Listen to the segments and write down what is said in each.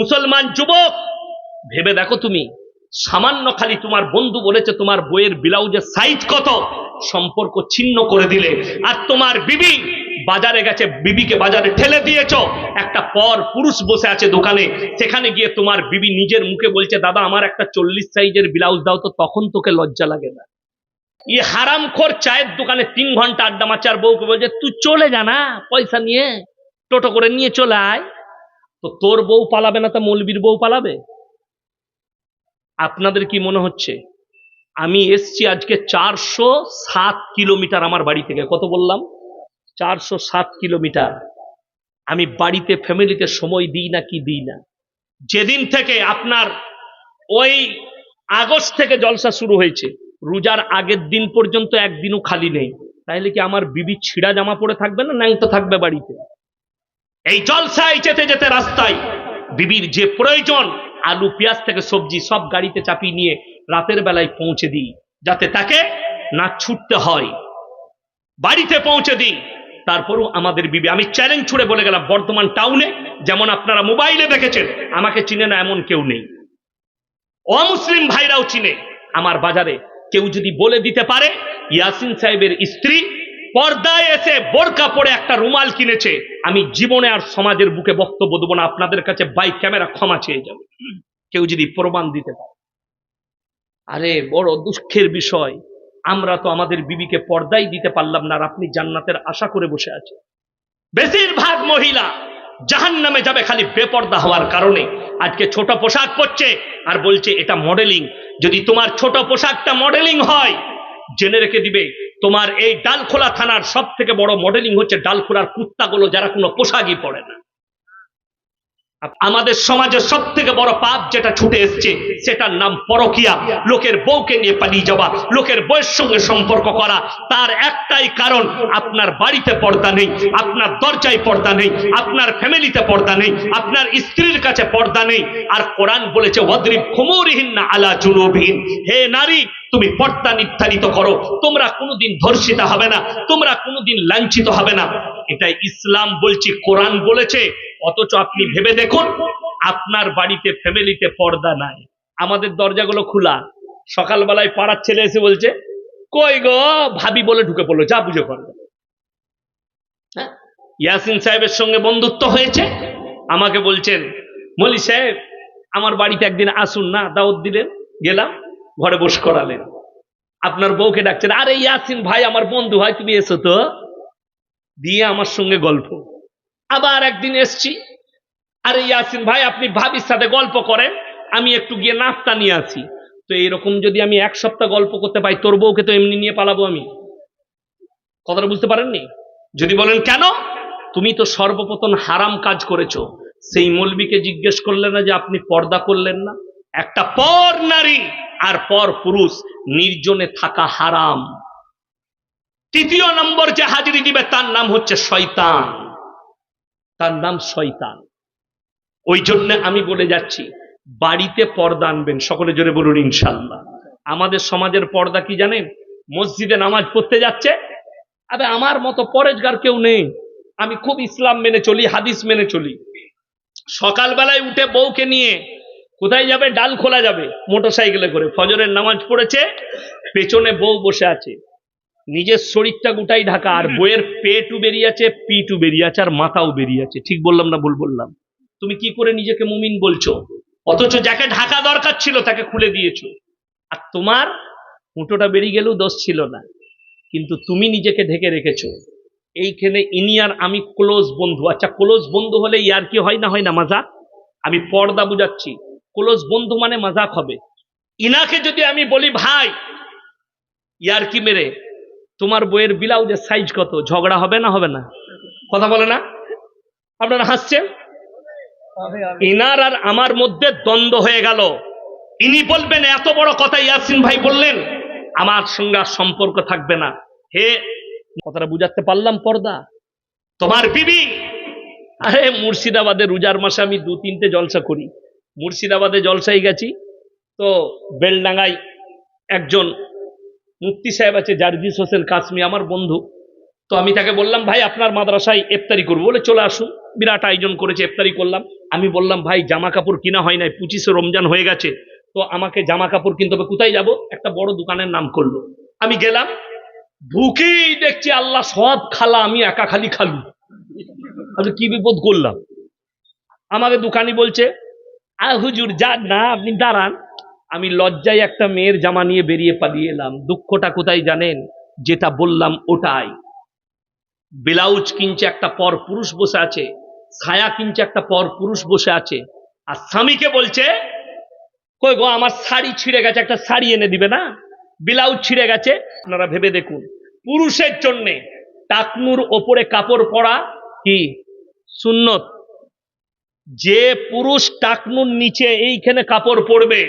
মুসলমান যুবক, ভেবে দেখো, তুমি সামান্য খালি তোমার বন্ধু বলেছে তোমার বইয়ের ব্লাউজের সাইজ কত, সম্পর্ক ছিন্ন করে দিলে। আর তোমার বিবি বাজারে গেছে, বিবিকে বাজারে ঠেলে দিয়েছ, একটা পর পুরুষ বসে আছে দোকানে, সেখানে গিয়ে তোমার বিবি নিজের মুখে বলছে দাদা আমার একটা 40 সাইজের ব্লাউজ দাও তো, তখন তোকে লজ্জা লাগে না? এই হারামখোর চায়ের দোকানে 3 ঘন্টা আড্ডা মারছে আর বউকে বলছে তুই চলে যা না, পয়সা নিয়ে টোটো করে নিয়ে চলে আয়। তো তোর বউ পালাবে না, তা মৌলবীর বউ পালাবে? আপনাদের কি মনে হচ্ছে? আমি এসছি আজকে 407 কিলোমিটার আমার বাড়ি থেকে। কত বললাম? 407 কিলোমিটার। আমি বাড়িতে ফ্যামিলিতে সময় দিই না কি দিই না? যেদিন থেকে আপনার ওই আগস্ট থেকে জলসা শুরু হয়েছে, রোজার আগের দিন পর্যন্ত একদিনও খালি নেই। তাইলে কি আমার বিবি ছিঁড়া জামা পরে থাকবে না ন্যাংটো থাকবে বাড়িতে? এই জলসায় যেতে যেতে রাস্তায় বিবির যে প্রয়োজন, আলু পেঁয়াজ থেকে সবজি সব গাড়িতে চাপিয়ে নিয়ে রাতের বেলায় পৌঁছে দিই, যাতে তাকে না ছুটতে হয়, বাড়িতে পৌঁছে দিই। তারপরও আমাদের বিবি, আমি চ্যালেঞ্জ ছুড়ে বলে গেলাম, বর্ধমান টাউনে যেমন আপনারা মোবাইলে দেখেছেন আমাকে চিনে না এমন কেউ নেই, অমুসলিম ভাইরাও চিনে। আমার বাজারে কেউ যদি বলে দিতে পারে ইয়াসিন সাহেবের স্ত্রী পর্দায় এসে বোরকা পরে একটা রুমাল কিনেছে, আমি জীবনে আর সমাজের বুকে বক্তব্য দেবো না, আপনাদের কাছে বাইক ক্যামেরা ক্ষমা চেয়ে যাবে কেউ যদি প্রমাণ দিতে পারে। আরে বড় দুঃখের বিষয়, আমরা তো আমাদের বিবিকে পর্দাই দিতে পারলাম না, আর আপনি জান্নাতের আশা করে বসে আছেন। বেশিরভাগ মহিলা জাহান্নামে যাবে খালি বেপর্দা হওয়ার কারণে। আজকে ছোট পোশাক পরছে আর বলছে এটা মডেলিং। যদি তোমার ছোট পোশাকটা মডেলিং হয়, জেনে রেখে দিবে তোমার এই ডালখোলা থানার সব থেকে বড় মডেলিং হচ্ছে ডালখোলার কুত্তাগুলো, যারা কোনো পোশাকই পরে না। আমাদের সমাজের সব থেকে বড় পাপ যেটা ছুটে এসছে সেটার নাম পরকিয়া। লোকের বউকে নিয়ে পালিয়ে যাওয়া, লোকের বউয়ের সঙ্গে সম্পর্ক করা। তার একটাই কারণ, আপনার বাড়িতে পর্দা নেই, আপনার দরজায় পর্দা নেই, আপনার ফ্যামিলিতে পর্দা নেই, আপনার স্ত্রীর কাছে পর্দা নেই। আর কোরআন বলেছে ওয়াদরিব খুমুরিহিন্না আলা জুনুবিহিন, হে নারী তুমি পর্দা নির্ধারিত করো, তোমরা কোনোদিন ধর্ষিতা হবে না, তোমরা কোনোদিন লাঞ্ছিত হবে না। এটা ইসলাম বলছি, কোরআন বলেছে। অথচ আপনি ভেবে দেখুন, আপনার বাড়িতে ফ্যামিলিতে পর্দা নাই, আমাদের দরজাগুলো খোলা। সকালবেলায় পাড়ার ছেলে এসে বলছে কই গো ভাবি বলে ঢুকে পড়লো, যা বুঝে করবে। হ্যাঁ, ইয়াসিন সাহেবের সঙ্গে বন্ধুত্ব হয়েছে, আমাকে বলছেন মলি সাহেব আমার বাড়িতে একদিন আসুন না, দাওয়াত দিলেন, গেলাম, ঘরে বস করালেন। আপনার বউকে ডাকছেন, আরে ইয়াসিন ভাই আমার বন্ধু হয়, তুমি এসো তো, দিয়ে আমার সঙ্গে গল্প। আবার একদিন এসছি, আরে ইয়াসিন ভাই আপনি ভাবির সাথে গল্প করেন, আমি একটু গিয়ে নাস্তা নিয়ে আসি। তো এইরকম যদি আমি 1 সপ্তাহ গল্প করতে পাই, তোর বউকে তো এমনি নিয়ে পালাবো আমি। কথাটা বুঝতে পারেননি? যদি বলেন কেন, তুমি তো সর্বপ্রথম হারাম কাজ করেছো। সেই মৌলবীকে জিজ্ঞেস করলেন না যে আপনি পর্দা করলেন না? একটা পর নারী আর পর পুরুষ নির্জনে থাকা হারাম। তৃতীয় নম্বর যে হাজিরি দিবে তার নাম হচ্ছে শয়তান, তার নাম শয়তান। ওই জন্য আমি বলে যাচ্ছি, বাড়িতে পর্দা আনবেন, সকলে জোরে বলুন ইনশাআল্লাহ। আমাদের সমাজের পর্দা কি জানেন? মসজিদে নামাজ পড়তে যাচ্ছে, আরে আমার মতো পরেজগার কেউ নেই, আমি খুব ইসলাম মেনে চলি, হাদিস মেনে চলি। সকালবেলায় উঠে বউকে নিয়ে কোথায় যাবে? ডাল খোলা যাবে মোটরসাইকেলে করে। ফজরের নামাজ পড়েছে, পেছনে বউ বসে আছে, নিজের শরীরটা গোটাই ঢাকা, আর বইয়ের পেটও বেরিয়ে আছে, পিঠও বেরিয়ে আছে, আর মাথাও বেরিয়ে আছে। ঠিক বললাম না ভুল বললাম? তুমি কি করে নিজেকে মুমিন বলছো? অথচ যাকে ঢাকা দরকার ছিল তাকে খুলে দিয়েছো। আর তোমার মুঠোটা বেরিয়ে গেলেও দোষ ছিল না, কিন্তু তুমি নিজেকে ঢেকে রেখেছো। এইখানে ইনি আর আমি ক্লোজ বন্ধু। আচ্ছা, ক্লোজ বন্ধু হলে ইয়ার কি হয় না? হয় না মজাক? আমি পর্দা বুঝাচ্ছি, ক্লোজ বন্ধু মানে মজাক হবে। ইনাকে যদি আমি বলি ভাই ইয়ার কি মেরে তোমার বইয়ের ব্লাউজের সাইজ কত, ঝগড়া হবে না? হবে না? কথা বলে না? আপনারা হাসছেন। ইনার আর আমার মধ্যে দ্বন্দ্ব হয়ে গেল। ইনি বলবেন এত বড় কথা ইয়াসিন ভাই বললেন, আমার সঙ্গে সম্পর্ক থাকবে না। হে, কথাটা বুঝাতে পারলাম? পর্দা তোমার বিবি। আরে মুর্শিদাবাদে রোজার মাসে আমি 2-3টে জলসা করি। মুর্শিদাবাদে জলসায় গেছি, তো বেলডাঙ্গায় একজন মুফতি সাহেব আছে, জার্জিস হোসেন কাসমি, আমার বন্ধু। তো আমি তাকে বললাম, ভাই আপনার মাদ্রাসায় ইফতারি করবো, বলে চলে আসুন। বিরাট আয়োজন করেছে, ইফতারি করলাম। আমি বললাম, ভাই জামা কাপড় কিনা হয় নাই, 25শে রমজান হয়ে গেছে, তো আমাকে জামা কাপড় কিনতে হবে, কোথায় যাব? একটা বড় দোকানের নাম করলো। আমি গেলাম, ঢুকেই দেখছি আল্লাহ সব খালা, আমি একা খালি খালু। আমি কি বিপদ করলাম? আমাকে দোকানি বলছে, হুজুর যান না, আপনি দাঁড়ান। আমি লজ্জায় একটা মেয়ের জামা নিয়ে বেরিয়ে পালিয়ে এলাম। দুঃখটা কোথায় জানেন? যেটা বললাম ওটাই। ব্লাউজ কিনছে একটা পর পুরুষ বসে আছে, ছায়া কিনছে একটা পর পুরুষ বসে আছে, আর স্বামীকে বলছে, কই গো আমার শাড়ি ছিঁড়ে গেছে, একটা শাড়ি এনে দিবে না? ব্লাউজ ছিঁড়ে গেছে। আপনারা ভেবে দেখুন, পুরুষের জন্য টাকনুর ওপরে কাপড় পরা কি সুন্নত? যে পুরুষ টাকনুর নিচে এইখানে কাপড় পরবে,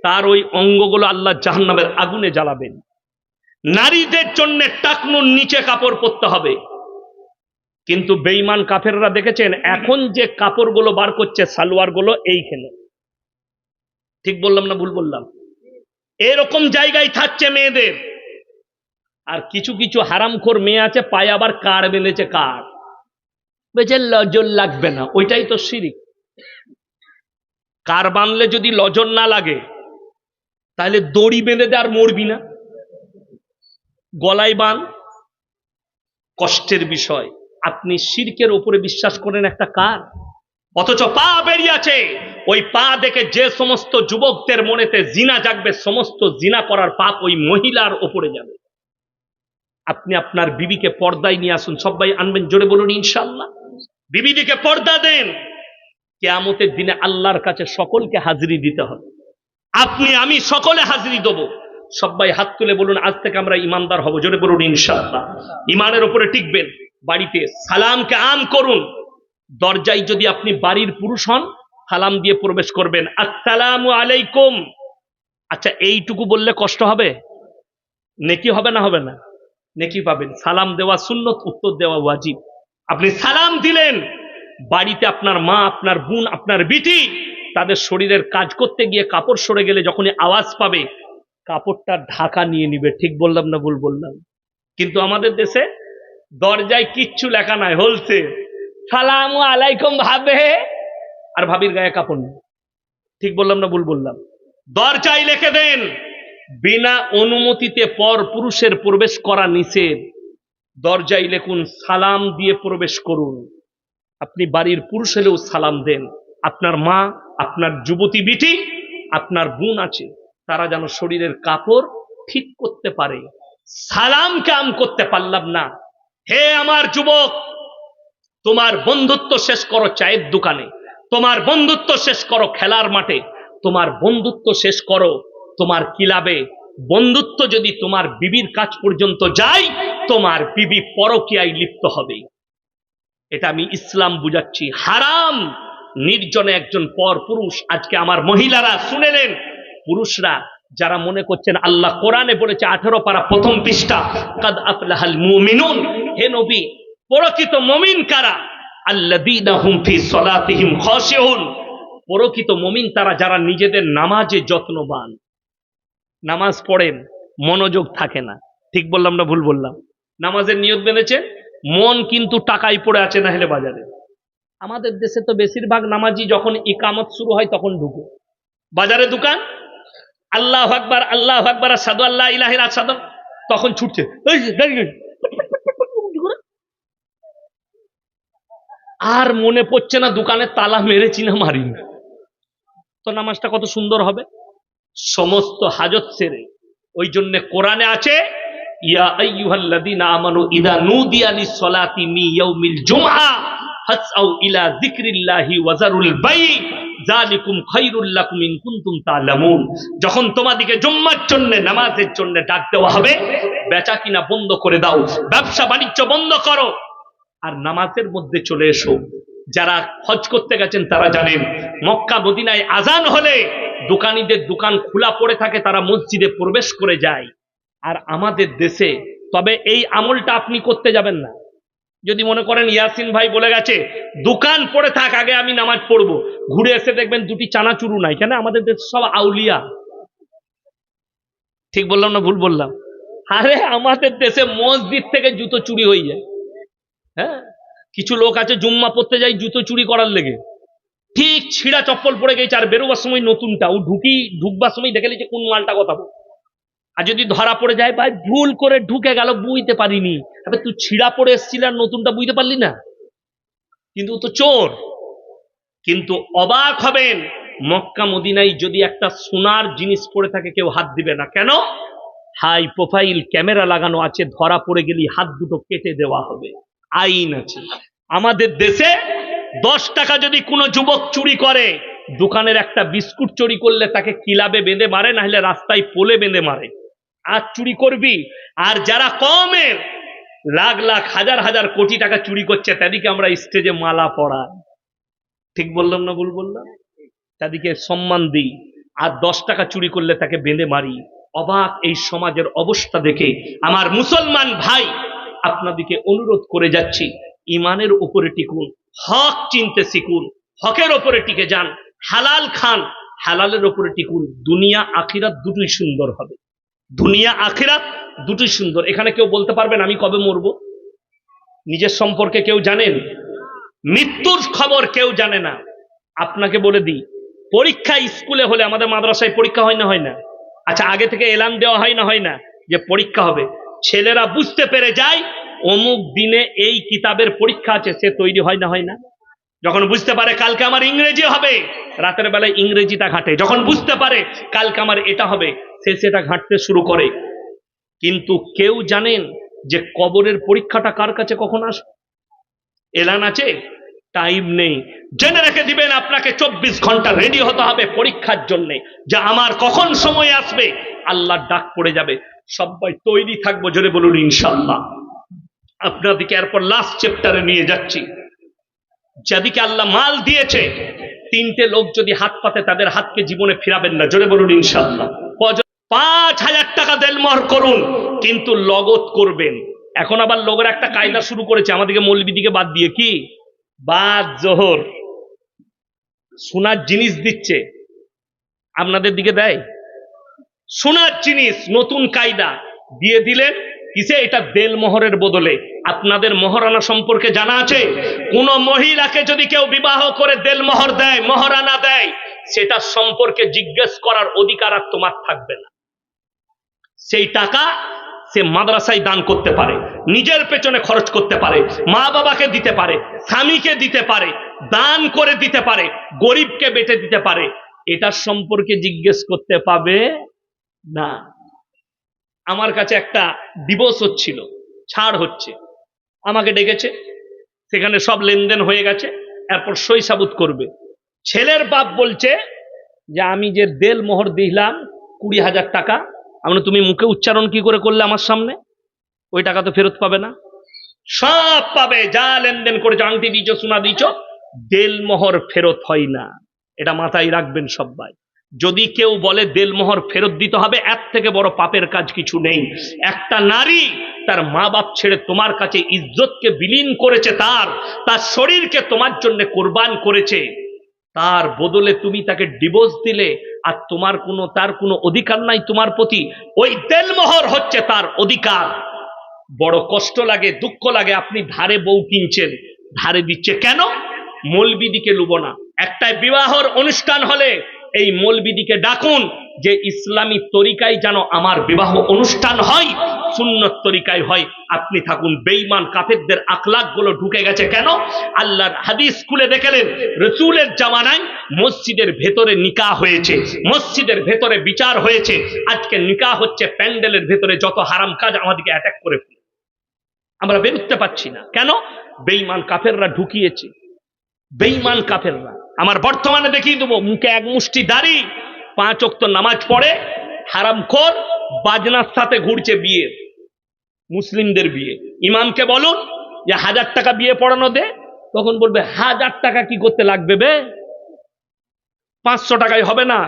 তার ওই অঙ্গগুলো আল্লাহ জাহান্নামের আগুনে জ্বালাবেন। নারীদের জন্য টাকনুর নিচে কাপড় পরতে হবে। কিন্তু বেঈমান কাফেররা দেখেছেন, এখন যে কাপড়গুলো বার করছে সালোয়ার গুলো এইখানে। ঠিক বললাম না ভুল বললাম? এরকম জায়গায় থাকছে মেয়েদের। আর কিছু কিছু হারামখোর মেয়ে আছে, পায়ে আবার কার বেঁধেছে। কার বেঁচে লজর লাগবে না, ওইটাই তো শিরিক। কার বাঁধলে যদি লজর না লাগে, তাহলে দড়ি বেঁধে দে, আর মরবি না। গলায় বাঁধ। কষ্টের বিষয়, আপনি শিরকের উপরে বিশ্বাস করেন একটা কার, অথচ পা বেরিয়ে আছে। ওই পা দেখে যে সমস্ত যুবকদের মনেতে জিনা জাগবে, সমস্ত জিনা করার পাপ ওই মহিলার উপরে যাবে। আপনি আপনার বিবিকে পর্দায় নিয়ে আসুন। সবাই আনবেন, জোরে বলুন ইনশাআল্লাহ। বিবিদিকে পর্দা দেন। কিয়ামতের দিনে আল্লাহর কাছে সকলকে হাজিরি দিতে হবে। আপনি আমি সকলে হাজিরি দেব। সবাই হাত তুলে বলুন, আজ থেকে আমরা ইমানদার হব। জোরে বলুন ইনশাআল্লাহ। ইমানের উপরে টিকবেন। বাড়িতে সালামকে আম করুন। দরজায় যদি আপনি বাড়ির পুরুষ হন, সালাম দিয়ে প্রবেশ করবেন, আসসালামু আলাইকুম। আচ্ছা, এইটুকু বললে কষ্ট হবে? নেকি হবে না? হবে না? নেকি পাবেন। সালাম দেওয়া সুন্নত, উত্তর দেওয়া ওয়াজিব। আপনি সালাম দিলেন, বাড়িতে আপনার মা, আপনার বোন, আপনার বিটি, তাদের শরীরের কাজ করতে গিয়ে কাপড় সরে গেলে যখনই আওয়াজ পাবে, কাপড়টা ঢাকা নিয়ে নিবে। ঠিক বললাম না ভুল বললাম? কিন্তু আমাদের দেশে দরজায় কিচ্ছু লেখা নাই, হলছে সালামু আলাইকুম ভাবে, আর ভাবির গায়ে কাপড় নেই। ঠিক বললাম না ভুল বললাম? দরজায় লিখে দেন, বিনা অনুমতিতে পর পুরুষের প্রবেশ করা নিষেধ। দরজায় লিখুন, সালাম দিয়ে প্রবেশ করুন। আপনি বাড়ির পুরুষ হলেও সালাম দেন। আপনার মা, আপনার যুবতী বিটি, আপনার বোন আছে, তারা যেন শরীরের কাপড় ঠিক করতে পারে। সালাম কাম করতে পারলাম না, হে আমার যুবক, তোমার বন্ধুত্ব শেষ করো চায়ের দোকানে, তোমার বন্ধুত্ব শেষ করো খেলার মাঠে, তোমার বন্ধুত্ব শেষ করো তোমার ক্লাবে। বন্ধুত্ব যদি তোমার বিবির কাছ পর্যন্ত যায়, তোমার বিবি পরকীয়ায় লিপ্ত হবে। এটা আমি ইসলাম বুঝাচ্ছি। হারাম নির্জনে একজন পর পুরুষ। আজকে আমার মহিলারা শুনেলেন, পুরুষরা যারা মনে করছেন, আল্লাহ কোরআনে বলেছে 18 পারা প্রথম পৃষ্ঠা, কাদ আফলাহাল মুমিনুন। হে নবী, প্রকৃত মুমিন কারা? আল্লাযীনা হুম ফি সলাতিহিম খাশিউন। প্রকৃত মুমিন তারা যারা নিজেদের নামাজে যত্নবান। নামাজ পড়েন, মনোযোগ থাকে না। ঠিক বললাম না ভুল বললাম? নামাজের নিয়ত বেঁধেছে, মন কিন্তু টাকায় পড়ে আছে না হলে বাজারে। আমাদের দেশে তো বেশিরভাগ নামাজি যখন ইকামত শুরু হয় তখন ঢুকে। বাজারে দোকান, আল্লাহু আকবার আল্লাহু আকবার আশহাদু আল্লা ইলাহা ইল্লাল্লাহ আশহাদু, তখন ছুটছে, আর মনে পড়ছে না দোকানে তালা মেরেছি না মারিনি। তো নামাজটা কত সুন্দর হবে। সমস্ত হাজত সেরে। ওই জন্য কোরআনে আছে, ইয়া আইয়ুহাল্লাযীনা আমানু ইযা নুদিয়া লিস-সালাতি মিন ইয়াউমিল জুমআ ফাসআউ ইলা যিকরিল্লাহি ওয়া যারুল বাই' যালিকুম খায়রুল লাকুম ইন কুনতুম তা'লামুন। যখন তোমাদেরকে জুম্মার জন্য, নামাজের জন্য ডাক দেওয়া হবে, বেচা কিনা বন্ধ করে দাও, ব্যবসা বাণিজ্য বন্ধ করো, আর নামাজের মধ্যে চলে এসো। যারা হজ করতে গেছেন তারা জানেন, মক্কা মদিনায় আজান হলে দোকানীদের দোকান খোলা পড়ে থাকে, তারা মসজিদে প্রবেশ করে যায়। আর আমাদের দেশে, তবে এই আমলটা আপনি করতে যাবেন না। যদি মনে করেন ইয়াসিন ভাই বলে গেছে দোকান পড়ে থাক, আগে আমি নামাজ পড়বো, ঘুরে এসে দেখবেন দুটি চানাচুরু নাই, কেন? আমাদের দেশে সব আউলিয়া। ঠিক বললাম না ভুল বললাম? আরে আমাদের দেশে মসজিদ থেকে জুতো চুরি হয়ে যায়। হ্যাঁ, কিছু লোক আছে জুম্মা পড়তে যায় জুতো চুরি করার লেগে, ঠিক ছিঁড়া চপ্পল পরে গেছে, আর বেরোবার সময় নতুনটা, ও ঢুকবার সময় দেখে নিচ্ছে কোন মালটা কথা বল। আর যদি ধরা পড়ে যায়, ভাই ভুল করে ঢুকে গেল, বুঝতে পারিনি। আবে তুই ছিঁড়া পড়ে এসেছিল আর নতুনটা বুঝতে পারলি না, কিন্তু ও তো চোর। কিন্তু অবাক হবেন, মক্কা মদিনায় যদি একটা সোনার জিনিস পড়ে থাকে কেউ হাত দিবে না। কেন? হাই প্রোফাইল ক্যামেরা লাগানো আছে, ধরা পড়ে গেলে হাত দুটো কেটে দেওয়া হবে, আইন আছে। আমাদের দেশে 10 টাকা যদি কোনো যুবক চুরি করে, দোকানের একটা বিস্কুট চুরি করলে তাকে কিলাবে বেঁধে মারে, না হলে রাস্তায় পোলে বেঁধে মারে। আর চুরি করবি, আর যারা কমের লাখ লাখ হাজার হাজার কোটি টাকা চুরি করছে তাদেরকে আমরা স্টেজে মালা পরাই। ঠিক বললাম না ভুল বললাম? তাদেরকে সম্মান দিই, আর 10 টাকা চুরি করলে তাকে বেঁধে মারি। অবাক এই সমাজের অবস্থা দেখে আমার মুসলমান ভাই আপনাদেরকে অনুরোধ করে যাচ্ছি, ইমানের উপরে টিকুন, হক চিনতে শিখুন, হকের উপরে টিকে যান, হালাল খান, হালালের উপরে টিকুন। দুনিয়া আখিরাত দুটোই সুন্দর হবে, দুনিয়া আখিরাত দুটোই সুন্দর। এখানে কেউ বলতে পারবেন আমি কবে মরবো? নিজের সম্পর্কে কেউ জানেন? মৃত্যুর খবর কেউ জানে না। আপনাকে বলে দিই, পরীক্ষা স্কুলে হলে, আমাদের মাদ্রাসায় পরীক্ষা হয় না হয় না? আচ্ছা, আগে থেকে এলান দেওয়া হয় না হয় না যে পরীক্ষা হবে? ছেলেরা বুঝতে পেরে যায় অমুক দিনে এই কিতাবের পরীক্ষা আছে, সে তৈরি হয় না হয় না? যখন বুঝতে পারে কালকে আমার ইংরেজি হবে, রাতের বেলায় ইংরেজিটা ঘাটে। যখন বুঝতে পারে কালকে আমার এটা হবে, সে সেটা ঘাঁটতে শুরু করে। কিন্তু কেউ জানেন যে কবরের পরীক্ষাটা কার কাছে কখন আসবে? এলান আছে, টাইম নেই। জেনে রেখে দিবেন আপনাকে 24 ঘন্টা রেডি হতে হবে পরীক্ষার জন্য, যে আমার কখন সময় আসবে, আল্লাহর ডাক পড়ে যাবে। সবাই তৈরি থাকবো, জোরে বলুন ইনশাআল্লাহ। আপনাদেরকে এরপর লাস্ট চ্যাপ্টারে নিয়ে যাচ্ছি। যাদেরকে আল্লাহ মাল দিয়েছে, 3টে লোক যদি হাত পাতে তাদের হাতকে জীবনে ফিরাবেন না, জোরে বলুন ইনশাআল্লাহ। 5,000 টাকা দেনমোহর করুন, কিন্তু লগত করবেন। এখন আবার লোকের একটা কায়দা শুরু করেছে আমাদেরকে মৌলবীদিকে বাদ দিয়ে, কি বাদ জোহর সোনার জিনিস দিচ্ছে। আপনাদের দিকে দেয় সোনার জিনিস, নতুন কায়দা দিয়ে দিলেন কিসে? এটা দেলমোহরের বদলে। আপনাদের মহারানা সম্পর্কে জানা আছে? কোন মহিলাকে যদি কেউ বিবাহ করে দেলমোহর দেয়, মহারানা দেয়, সেটা সম্পর্কে জিজ্ঞেস করার অধিকার আর তোমার থাকবে না। সেই টাকা সে মাদ্রাসায় দান করতে পারে, নিজের পেছনে খরচ করতে পারে, মা বাবাকে দিতে পারে, স্বামীকে দিতে পারে, দান করে দিতে পারে, গরিবকে বেটে দিতে পারে। এটার সম্পর্কে জিজ্ঞেস করতে পাবে না। আমার কাছে একটা ডিভোর্স হচ্ছিল, ছাড় হচ্ছে, আমাকে ডেকেছে, সেখানে সব লেনদেন হয়ে গেছে, এরপর সই সাবুত করবে। ছেলের বাপ বলছে যে আমি যে দেলমোহর দিলাম 20,000 টাকা, আমরা তুমি মুখে উচ্চারণ কি করে করলে আমার সামনে? ওই টাকা তো ফেরত পাবে না। সব পাবে, যা লেনদেন করেছো, আংটি দিয়েছ, সোনা দিয়েছ, দেলমোহর ফেরত হয় না। এটা মাথায় রাখবেন সবাই। যদি কেউ বলে দেলমোহর ফেরত দিতে হবে, এর থেকে বড় পাপের কাজ কিছু নেই। একটা নারী তার মা বাপ ছেড়ে তোমার কাছে ইজ্জতকে বিলীন করেছে, তার শরীরকে তোমার জন্য কোরবান করেছে, তার বদলে তুমি তাকে ডিভোর্স দিলে, আর তার কোনো অধিকার নাই তোমার প্রতি। ওই দেলমোহর হচ্ছে তার অধিকার। বড় কষ্ট লাগে, দুঃখ লাগে, আপনি ধারে বউ কিনছেন, ধারে দিচ্ছে কেন? মৌলবিদিকে লুবো না। একটা বিবাহর অনুষ্ঠান হলে এই মৌলবিদিকে ডাকুন যে ইসলামী তরিকায় যেন আমার বিবাহ অনুষ্ঠান হয়, সুন্নত তরিকায় হয়। আপনি থাকুন। বেঈমান কাফেরদের আখলাক গুলো ঢুকে গেছে কেন? আল্লাহর হাদিস খুলে দেখলেন, রাসূলের জামানায় মসজিদের ভেতরে নিকাহ হয়েছে, মসজিদের ভেতরে বিচার হয়েছে। আজকে নিকাহ হচ্ছে প্যান্ডেলের ভেতরে। যত হারাম কাজ আমাদেরকে অ্যাটাক করে ফেলে, আমরা বেরোতে পারছি না কেন? বেঈমান কাফেররা ঢুকিয়েছে, বেঈমান কাফেররা। আমার বর্তমানে দেখিয়ে দেবো, মুখে এক মুষ্টি দাড়ি, 5 ওয়াক্ত নামাজ পড়ে, হারামখোর, বাজনার সাথে ঘুরছে বিয়ে, মুসলিমদের বিয়ে। ইমামকে বলুন যে 1000 টাকা বিয়ে পড়ানো দে, তখন বলবে 1000 টাকা কি করতে লাগবে বে, 500 টাকায় হবে না।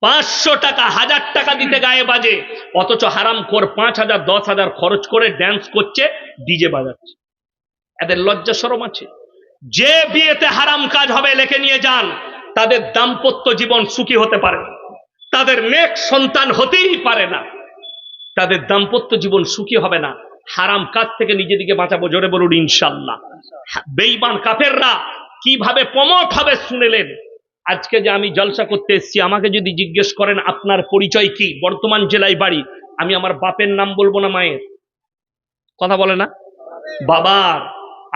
500 টাকা, 1000 টাকা দিতে গায়ে বাজে, অথচ হারামখোর 5,000 10,000 খরচ করে ড্যান্স করছে, ডিজে বাজাচ্ছে। এদের লজ্জা শরম আছে? যে বিয়েতে হারাম কাজ হবে লিখে নিয়ে যান, তাদের দাম্পত্য জীবন সুখী হতে পারে, তাদের নেক সন্তান হতেই পারে না। তাদের দাম্পত্য জীবন সুখী হবে না। হারাম কাজ থেকে নিজেদিকে বাঁচাবো, জোরে বলুন ইনশাআল্লাহ। বেঈমান কাফেররা কিভাবে প্রমোট হবে শুনেলেন। আজকে যে আমি জলসা করতে এসেছি, আমাকে যদি জিজ্ঞেস করেন আপনার পরিচয় কি, বর্তমান জেলায় বাড়ি, আমি আমার বাপের নাম বলবো না মায়ের? কথা বলে না বাবার?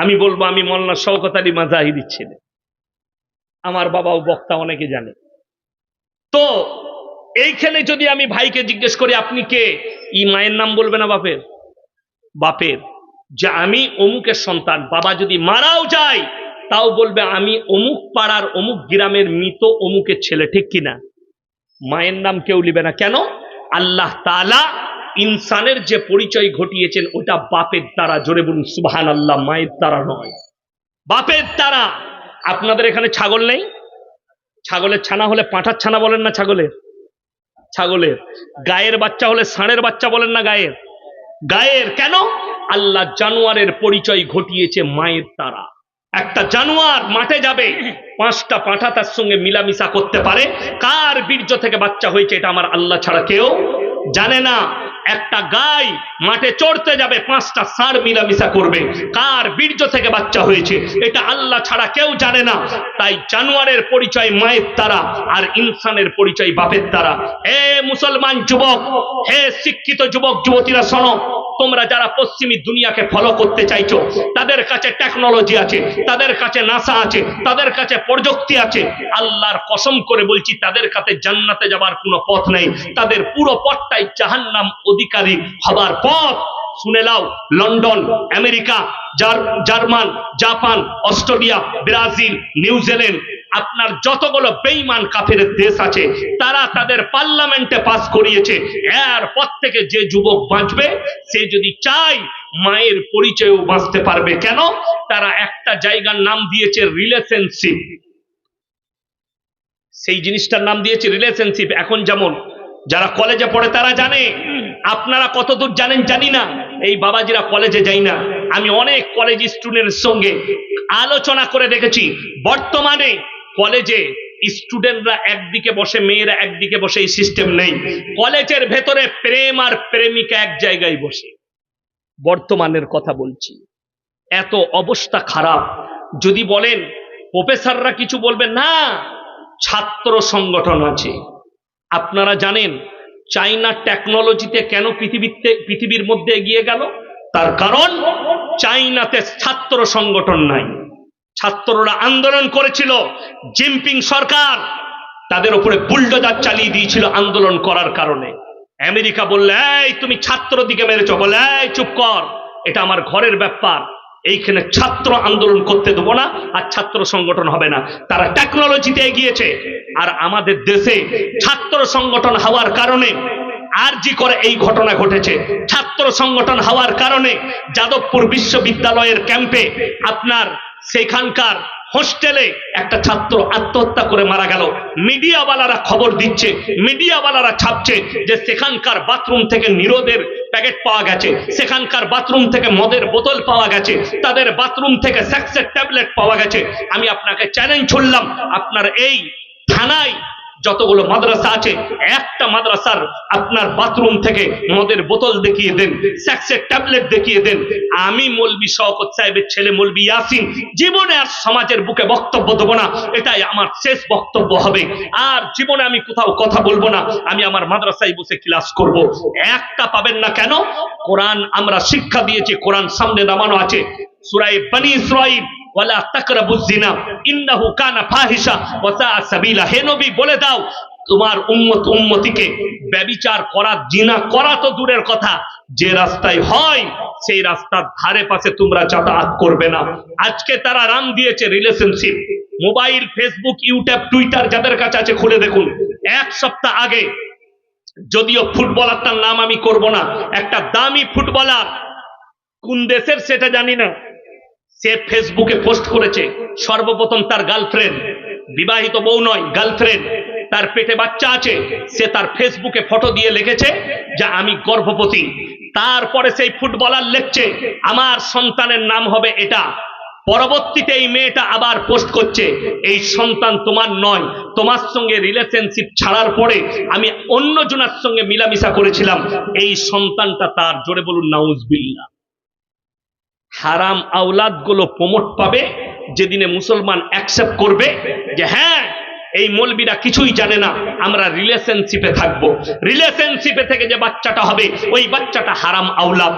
আমি বলবো আমি মোল্লা শওকত আলী মাজাহিরির ছেলে। আমার বাবাও বক্তা, অনেকে জানে। তো এইখানে যদি আমি ভাইকে জিজ্ঞেস করি আপনি কে, ই মায়ের নাম বলবে না বাপের? বাপের। যে আমি অমুকের সন্তান, বাবা যদি মারাও যায় তাও বলবে আমি অমুক পাড়ার অমুক গ্রামের মৃত অমুকের ছেলে, ঠিক কিনা? মায়ের নাম কেউ লিবে না। কেন? আল্লাহ তাআলা ইনসানের যে পরিচয় ঘটিয়েছেন ওটা বাপের দ্বারা, জোরে বলুন সুবহানাল্লাহ, মায়ের দ্বারা নয়, বাপের দ্বারা। আপনাদের এখানে ছাগল নেই? ছাগলের ছানা হলে পাঁঠার ছানা বলেন না ছাগলের? ছাগলের গায়ের বাচ্চা হলে ষাঁড়ের বাচ্চা বলেন না গায়ের? গায়ের। কেন? আল্লাহ জানোয়ারের পরিচয় ঘটিয়েছে মায়ের দ্বারা। একটা জানোয়ার মাঠে যাবে, 5টা পাঁঠা তার সঙ্গে মিলামিশা করতে পারে। কার বীর্য থেকে বাচ্চা হয়েছে এটা আমার আল্লাহ ছাড়া কেউ জানে না। একটা গাই মাঠে চড়তে যাবে, 5টা ষাঁড় মিলামিশা করবে, কার বীর্য থেকে বাচ্চা হয়েছে এটা আল্লাহ ছাড়া কেউ জানে না। তাই জানোয়ারের পরিচয় মায়ের দ্বারা আর ইনসানের পরিচয় বাপের দ্বারা। হে মুসলমান যুবক, হে শিক্ষিত যুবক যুবতীরা শোনো, তোমরা যারা পশ্চিমী দুনিয়াকে ফলো করতে চাইছো, তাদের কাছে টেকনোলজি আছে, তাদের কাছে নাসা আছে, তাদের কাছে প্রযুক্তি আছে। আল্লাহর কসম করে বলছি তাদের কাছে জান্নাতে যাবার কোনো পথ নেই। তাদের পুরো পথটাই জাহান্নাম অধিকারী হবার পথ। শুনে নাও, London, America, German, Japan, Australia, Brazil, New Zealand, আপনার যতগুলো বেঈমান কাফের দেশ আছে তারা তাদের পার্লামেন্টে পাস করিয়েছে, এর পর থেকে যে যুবক বাঁচবে সে যদি চায় মায়ের পরিচয়ও বাঁচতে পারবে। কেন? তারা একটা জায়গার নাম দিয়েছে রিলেশনশিপ। সেই জিনিসটার নাম দিয়েছে রিলেশনশিপ। এখন যেমন যারা কলেজে পড়ে তারা জানে, আপনারা কতদূর জানেন জানি না, এই বাবাজিরা কলেজে যাই না, আমি অনেক কলেজ স্টুডেন্টের সঙ্গে আলোচনা করে দেখেছি, বর্তমানে কলেজে স্টুডেন্টরা একদিকে বসে, মেয়েরা একদিকে বসে, এই সিস্টেম নেই। কলেজের ভেতরে প্রেম আর প্রেমিকা এক জায়গায় বসে। বর্তমানের কথা বলছি, এত অবস্থা খারাপ। যদি বলেন প্রফেসররা কিছু বলবেন না, ছাত্র সংগঠন আছে। আপনারা জানেন চাইনা টেকনোলজিতে কেন পৃথিবীর মধ্যে এগিয়ে গেল? তার কারণ চাইনাতে ছাত্র সংগঠন নাই। ছাত্ররা আন্দোলন করেছিল, জিনপিং সরকার তাদের উপরে বুলডোজার চালিয়ে দিয়েছিল আন্দোলন করার কারণে। আমেরিকা বললে এই তুমি ছাত্র দিকে মেরেছ, বলে এই চুপ কর, এটা আমার ঘরের ব্যাপার, এইখানে ছাত্র আন্দোলন করতে দেবো না, আর ছাত্র সংগঠন হবে না। তারা টেকনোলজিতে এগিয়েছে। আর আমাদের দেশে ছাত্র সংগঠন হওয়ার কারণে আরজি করে এই ঘটনা ঘটেছে। ছাত্র সংগঠন হওয়ার কারণে যাদবপুর বিশ্ববিদ্যালয়ের ক্যাম্পে আপনার সেখানকার হোস্টেলে একটা ছাত্র আত্মহত্যা করে মারা গেল। মিডিয়াওয়ালারা খবর দিচ্ছে, মিডিয়াওয়ালারা ছাপছে যে সেখানকার বাথরুম থেকে নিরোদের প্যাকেট পাওয়া গেছে, সেখানকার বাথরুম থেকে মদের বোতল পাওয়া গেছে, তাদের বাথরুম থেকে সেক্সের ট্যাবলেট পাওয়া গেছে। আমি আপনাকে চ্যালেঞ্জ ছুড়লাম, আপনার এই থানায় যতগুলো মাদ্রাসা আছে, একটা মাদ্রাসার আপনার বাথরুম থেকে মদের বোতল দেখিয়ে দেন, সেক্সের ট্যাবলেট দেখিয়ে দেন। আমি মৌলভী শওকত সাহেবের ছেলে মৌলভী ইয়াসিন জীবনে আর সমাজের বুকে বক্তব্য দেবো না, এটাই আমার শেষ বক্তব্য হবে। আর জীবনে আমি কোথাও কথা বলবো না, আমি আমার মাদ্রাসায় বসে ক্লাস করব। একটা পাবেন না কেন? কোরআন আমরা শিক্ষা দিয়েছি, কোরআন সামনে নামানো আছে, সূরা বনী ইসরাঈল, ওয়ালা তাকরাবুজ জিনা ইন্নাহু কানা ফাহিশা ওয়া সাআ সাবিলা। হে নবী বলে দাও তোমার উম্মতিকে ব্যভিচার করা, জিনা করা তো দূরের কথা, যে রাস্তায় হয় সেই রাস্তার ধারে পাশে তোমরা যাতায়াত করবে না। আজকে তারা নাম দিয়েছে relationship. Mobile, Facebook, YouTube, Twitter যাদের কাছে আছে খুলে দেখুন। এক সপ্তাহ আগে, যদিও ফুটবলারটার নাম আমি করব না, একটা দামি ফুটবলার, কোন দেশের সেটা জানি না, সে ফেসবুকে পোস্ট করেছে সর্বপ্রথম তার গার্লফ্রেন্ড, বিবাহিত বউ নয়, গার্লফ্রেন্ড, তার পেটে বাচ্চা আছে, সে তার ফেসবুকে ফটো দিয়ে লিখেছে যে আমি গর্ভবতী। তারপরে সেই ফুটবলার লিখছে আমার সন্তানের নাম হবে এটা, পরবর্তীতে এই মেয়েটা আবার পোস্ট করছে, এই সন্তান তোমার নয়, তোমার সঙ্গে রিলেশনশিপ ছাড়ার পরে আমি অন্য জনের সঙ্গে মিলামিশা করেছিলাম, এই সন্তানটা তার। জোরে বলুন নাউজুবিল্লাহ। হারাম আওলাদ গুলো প্রমোট পাবে যেদিনে মুসলমান অ্যাকসেপ্ট করবে যে হ্যাঁ এই মৌলবীরা কিছুই জানে না, আমরা রিলেশনশিপে থাকবো। রিলেশনশিপে থেকে যে বাচ্চাটা হবে ওই বাচ্চাটা হারাম আওলাদ।